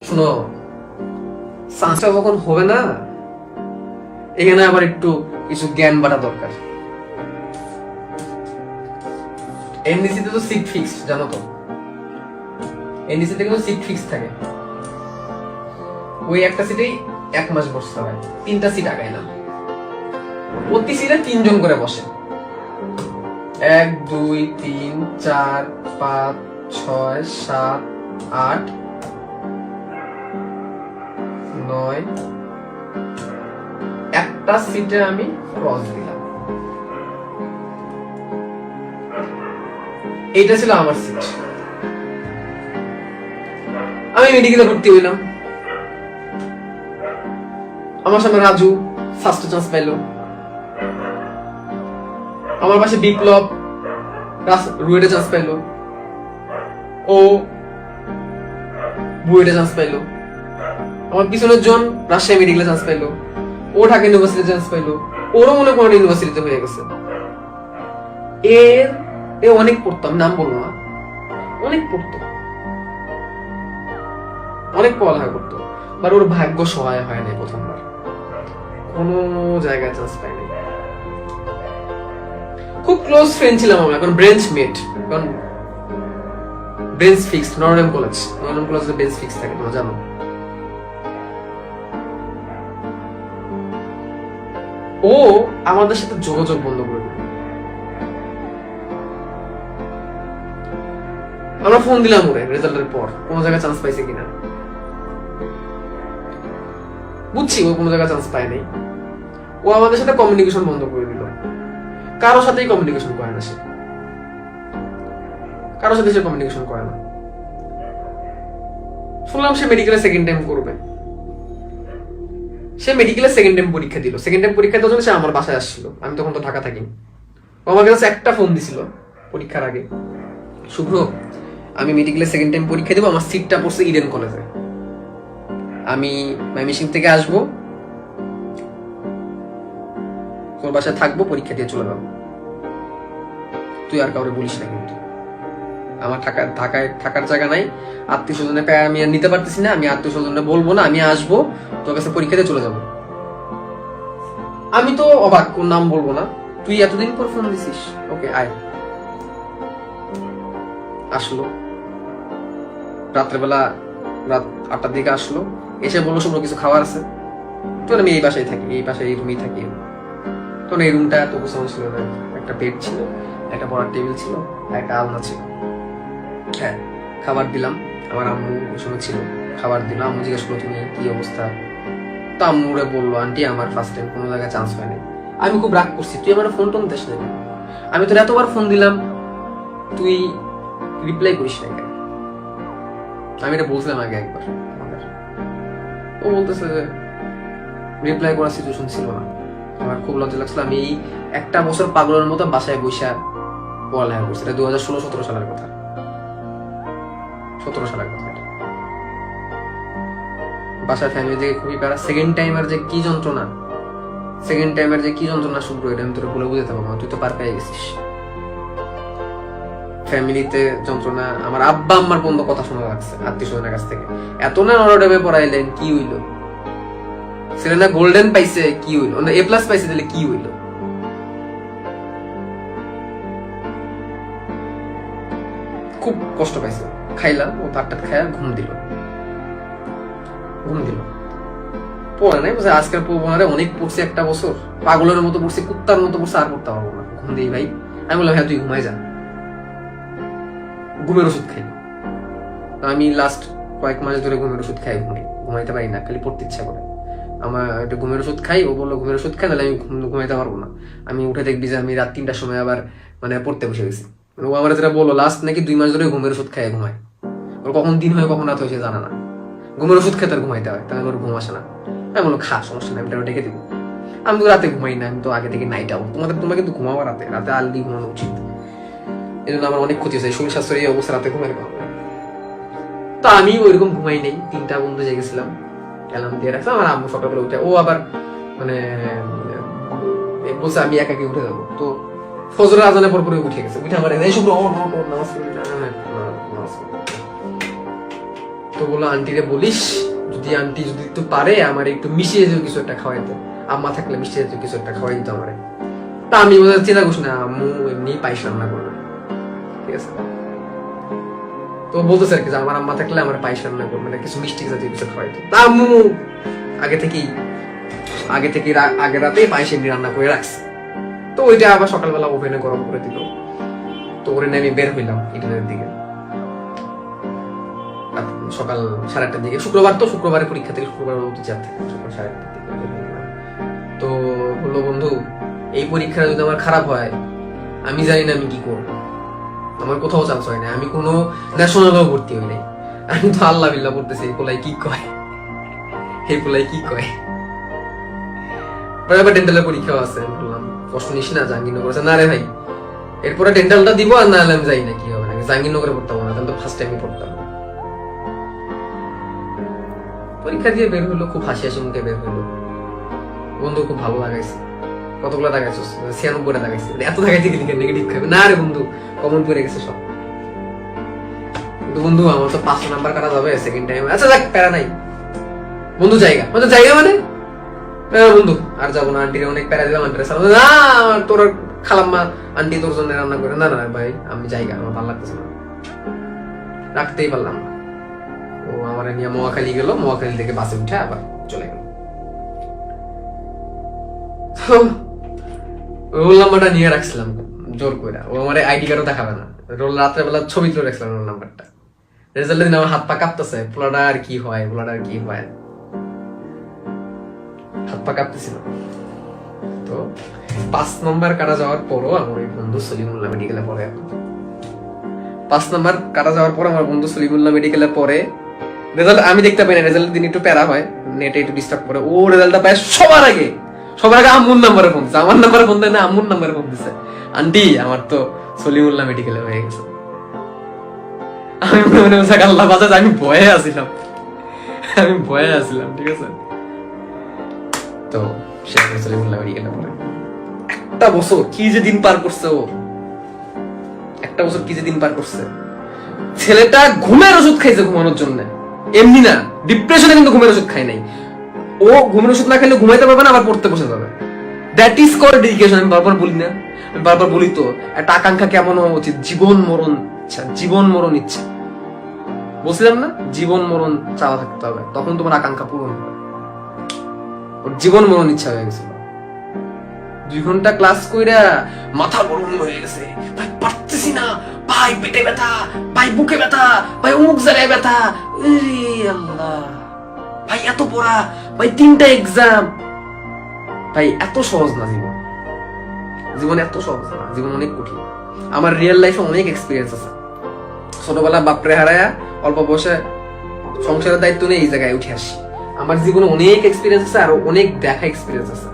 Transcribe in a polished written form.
শোনো, চান্সটা যখন হবে না, এখানে আবার একটু কিছু জ্ঞান বাড়া দরকার। এনডিসিতে তো সিট ফিক্স, জানো তো? এনডিসিতে কিন্তু সিট ফিক্স থাকে। ওই একটা সিটেই 1 মাস বসতে হয়, 3টা সিট আগায় না। প্রতি সিটে 3 জন করে বসে। 1 2 3 4 5 6 7 8 9। একটা সিটে আমি ক্রস দিলাম। এইটা ছিল আমার সিট। আমি মেডিকেলে ভর্তি হইলাম। আমার সামনে রাজু ফার্স্ট চান্স পাইলো। আমার পাশে বিপ্লব রুয়েটে চান্স পাইলো। ও বুয়েটে চান্স পাইলো। আমার পিছনের জন রাজশাহী মেডিকেলে চান্স পাইলো। ও ঢাকা ইউনিভার্সিটিতে চান্স পাইলো। ওরও মনে কোনো ইউনিভার্সিটিতে হয়ে গেছে। এ অনেক পড়তো, আমি নাম বলবো না, অনেক পড়তো, অনেক পড়ালেখা করতো। বাট ওর ভাগ্য সহায় হয় নাই, প্রথমবার কোনো জায়গায় চান্স পাইনি। খুব ক্লোজ ফ্রেন্ড ছিলাম আমরা, এখন ব্রেঞ্চ মেট, কারণ ব্রেঞ্চ ফিক্স। নরডেম কলেজে ব্রেঞ্চ ফিক্স থাকে, তোমরা জানো। ও আমাদের সাথে যোগাযোগ বন্ধ করে দিল। আমরা ফোন দিলাম ওরে রেজাল্টের পর, কোন জায়গায় চান্স পাইছে কিনা। বুঝছি ও কোনো জায়গায় চান্স পায় নাই। ও আমাদের সাথে কমিউনিকেশন বন্ধ করে দিল। কারোর সাথেই কমিউনিকেশন করে না সে, কারোর সাথে সে কমিউনিকেশন করে না। শুনলাম সে মেডিকেলে সেকেন্ড টাইম করবে। সে মেডিকেলে সেকেন্ড টাইম পরীক্ষা দিল। সেকেন্ড টাইম পরীক্ষা দেওয়ার জন্য সে আমার বাসায় আসছিল। আমি তখন তো ঢাকা থাকি। ও আমার কাছে একটা ফোন দিছিল পরীক্ষার আগে, শুভ্র আমি মেডিকেলে সেকেন্ড টাইম পরীক্ষা দেবো, আমার সিটটা পড়ছে ইডেন কলেজে, আমি ময়মনসিংহ থেকে আসবো, তোর বাসায় থাকবো, পরীক্ষা দিয়ে চলে যাবো, তুই আর কাউরে বলিস না কিন্তু। আমার ঢাকায় থাকার জায়গা নাই, আত্মীয় স্বজনের আমি আর নিতে পারতেছি না, আমি আত্মীয় স্বজনরা বলবো না, আমি আসবো, তোর কাছে পরীক্ষা দিয়ে চলে যাবো। আমি তো অবাক, কোন নাম বলবো না। তুই এতদিন পর ফোন দিছিস, ওকে আয়। আসলো রাত্রেবেলা, রাত 8টার দিকে আসলো, এসে বললো শুভ্র কিছু খাবার আছে। তো আমি এই বাসায় থাকি, এই বাসায় এই রুমেই থাকি। তো এই রুমটা এত গোছানো ছিল না, একটা বেড ছিল, একটা পড়ার টেবিল ছিল, একটা আলনা ছিল। হ্যাঁ, খাবার দিলাম। আমার আম্মু ওই সময় ছিল, খাবার দিলাম। আম্মু জিজ্ঞেস করলো তুমি কি অবস্থা। তো আম্মুরে বললো আন্টি আমার ফার্স্ট টাইম কোনো জায়গায় চান্স হয়নি। আমি খুব রাগ করছি, তুই আমার ফোন টোন দিস না, আমি তোর এতবার ফোন দিলাম, তুই রিপ্লাই করিস না কেন। আমি এটা বলছিলাম আগে একবার। ও বলতেছে যে রিপ্লাই করার সিচুয়েশন ছিল না। আমার খুব লজ্জা লাগছিল। আমি এই 1 বছর পাগলের মতো বাসায় বসে পড়ালেখা করছি। এটা 2016-17 সালের কথা, 17 সালের কথা। বাসায় ফ্যামিলি থেকে খুবই প্যারা। সেকেন্ড টাইমের যে কি যন্ত্রণা, শুভ্র, এটা আমি তোর বলে বুঝাতে পারবো না, তুই তো পার পেয়ে গেছিস। ফ্যামিলিতে যন্ত্রণা, আমার আব্বা আম্মার বন্ধ কথা শোনা লাগছে আত্মীয় স্বজনের কাছ থেকে। এত না নরডেমে পড়াইলেন, কি হইল? সেরেনা গোল্ডেন পাইছে, কি হইল? A+ পাইছে, দিলে কি হইল? খুব কষ্ট পাইছে। খাইলাম, ও ভাতটা খাইয়া ঘুম দিল। পড়ে নাই, বুঝে আজকের পড়বো, অনেক পড়ছি, 1 বছর পাগলের মতো পড়ছি, কুত্তার মতো পড়ছি, আর পড়তে পারবো না, ঘুম দিই ভাই। আমি বললাম হ্যাঁ তুই ঘুমাই যা। ঘুমের ওষুধ খাই। আমি লাস্ট কয়েক মাস ধরে ঘুমের ওষুধ খাই, ঘুমাইতে পারি না, খালি পড়তে ইচ্ছা করে। আমার একটা ঘুমের ওষুধ খাই, ও বললো ঘুমের ওষুধ খাই, নাহলে আমি ঘুমাইতে পারবো না। আমি উঠে দেখবি যে আমি রাত 3টার সময় আবার পড়তে বসে গেছি। ও আমার যেটা বললো লাস্ট নাকি 2 মাস ধরে ঘুমের ওষুধ খাই ঘুমায়। ওর কখন দিন হয় কখন রাত হয়েছে জানা না, ঘুমের ওষুধ খেতে আর ঘুমাইতে হয়, তাহলে ওর ঘুম আসে না। আমি বললো খা, সমস্যা নেই, আমি ডেকে দিবো। আমি তো রাতে ঘুমাই না, আমি তো আগে থেকে নাইট আউট। তোমরা কিন্তু ঘুমাবো রাতে, আলদি ঘুমানো উচিত। এই জন্য আমার অনেক ক্ষতি হয়েছে শরীর স্বাস্থ্যের এই অবস্থা, রাতে ঘুমের কারণে। তো আমি ওইরকম ঘুমাই নেই, 3টা বন্ধু জেগেছিলাম, অ্যালার্ম দিয়ে রাখলাম। আমার আম্মু সকালবেলা উঠে, ও আবার বলছে আমি একাকি উঠে যাবো। তো ফজরের আজানের পর পরে উঠে গেছে, উঠে আমার এই শুভ্র নামাজ পড়ি, তো বললো আন্টিরে বলিস যদি আন্টি যদি একটু পারে আমার একটু মিশিয়ে যেত কিছু একটা খাওয়াইতো, আম্মা থাকলে মিশিয়ে যেত কিছু একটা খাওয়াই দিত আমারে। তা আমি চিন্তা করছি না, আম্মু এমনি পায়েস রান্না করবে, ঠিক আছে। তো বলতেছে আর কি যে আমার আম্মা থাকলে আমার পায়েস রান্না করবে, মানে কিছু মিষ্টি জাতীয় কিছু খাওয়াইতো। তা আম্মু আগে থেকেই আগের রাতে পায়েস এমনি রান্না করে রাখছে। তো ওইটা আবার সকালবেলা ওভেনে গরম করে দিল। তো ওরে নিয়ে আমি বের হইলাম ইডেনের দিকে সকাল 8:30টার দিকে। শুক্রবার তো, শুক্রবারে পরীক্ষা থেকে শুক্রবার চাপ থাকে, সকাল 8:30টার দিকে। তো বললো বন্ধু এই পরীক্ষাটা যদি আমার খারাপ হয় আমি জানি না আমি কি করবো, আমার কোথাও চান্স হয় না, আমি কোনো ন্যাশনালও ভর্তি হই নাই, আমি তো আল্লাহ বিল্লাহ পড়তেছি এই পোলাই কি কয়, এই পোলাই কি কয়। এবার ডেন্টালের পরীক্ষাও আছে, বললাম কষ্ট নিস না, জাহাঙ্গীরনগর আছে। না রে ভাই এরপরে ডেন্টালটা দিব আর না হলে আমি যাই না, কি হবে না, জাহাঙ্গীরনগরে পড়তাম না, তাহলে তো ফার্স্ট টাইমই পড়তাম। পরীক্ষা দিয়ে বের হলো, খুব হাসি হাসি মুখে বের হলো। বন্ধু খুব ভালো লাগাইছে। কতগুলো দাগাইছো? 96টা দাগাইছে। এত দাগাইতে গেলে নেগেটিভ খাবে না রে বন্ধু, কমন পড়ে গেছে সব। কিন্তু বন্ধু আমার তো 5 নাম্বার কাটা যাবে সেকেন্ড টাইম। আচ্ছা দেখ প্যারা নাই বন্ধু, জায়গা মানে বন্ধু আর যাবো না, আন্টির অনেক প্যারা দিলাম, আন্টির সালাম না তোর খালাম্মা আন্টি তোর জন্য রান্না করে, না না ভাই আমি জায়গা, আমার ভালো লাগতেছে না, রাখতেই পারলাম না। ও আমার নিয়ে মহাখালী গেল, মহাখালী থেকে বাসে উঠে আবার চলে গেল। রোল নাম্বারটা নিয়ে রাখছিলাম জোর করে, ও আমার আইডি কার্ডও দেখাবে না, রোল রাত্রেবেলা ছবি তুলে রাখছিলাম রোল নাম্বারটা। রেজাল্টের দিন আমার হাত পা কাঁপতেছে, পোলাটা আর কি হয়, হাত পা কাঁপতেছিল। তো 5 নম্বর কাটা যাওয়ার পরও আমার ওই বন্ধু সলিমুল্লাহ মেডিকেলে পড়ে। এখন 5 নম্বর কাটা যাওয়ার পর আমার বন্ধু সলিমুল্লাহ মেডিকেলে পড়ে। রেজাল্ট আমি দেখতে পাই না, রেজাল্টের দিন একটু প্যারা হয়, নেটে একটু ডিস্টার্ব করে। ও রেজাল্টটা পায় সবার আগে আম্মুর নাম্বারে ফোন দিচ্ছে, আমার নাম্বারে ফোন দেয় না, আম্মুর নাম্বারে ফোন দিচ্ছে, আন্টি আমার তো সলিমুল্লাহ মেডিকেলে হয়ে গেছে। আমি মনে হচ্ছে আল্লাহ বাঁচাতে, আমি ভয়ে আসছিলাম, ঠিক আছে। তো সে সলিমুল্লাহ মেডিকেলে পড়ে। একটা বছর কি যে দিন পার করছে, ছেলেটা ঘুমের ওষুধ খাইছে ঘুমানোর জন্য, এমনি না ডিপ্রেশনে, কিন্তু ঘুমের ওষুধ খাই নাই। ও ঘুমের ওষুধ না খেলে ঘুমাইতে পারবে না, আবার পড়তে বসে যাবে। That is call dedication. আমি বারবার বলি তো একটা আকাঙ্ক্ষা কেমন হওয়া উচিত, জীবন মরণ ইচ্ছা। বলছিলাম না জীবন মরণ চাওয়া থাকতে হবে, তখন তোমার আকাঙ্ক্ষা পূরণ হবে। ওর জীবন মরণ ইচ্ছা হয়ে গেছিল। 2 ঘন্টা ক্লাস কইরা মাথা গরম হয়ে গেছে, ভাই পারতেছি না, ভাই পেটে ব্যথা, ভাই বুকে ব্যথা, ভাই অমুক জায়গায় ব্যথা, আল্লাহ ভাই এত পড়া, ভাই 3টা এক্সাম। ভাই এত সহজ না জীবন এত সহজ না, জীবন অনেক কঠিন। আমার রিয়েল লাইফে অনেক এক্সপিরিয়েন্স আছে। ছোটবেলা বাপরে হারায়া অল্প বয়সে সংসারের দায়িত্ব নিয়ে এই জায়গায় উঠে আসি। আমার জীবনে অনেক এক্সপিরিয়েন্স আছে, আর অনেক দেখা এক্সপিরিয়েন্স আছে।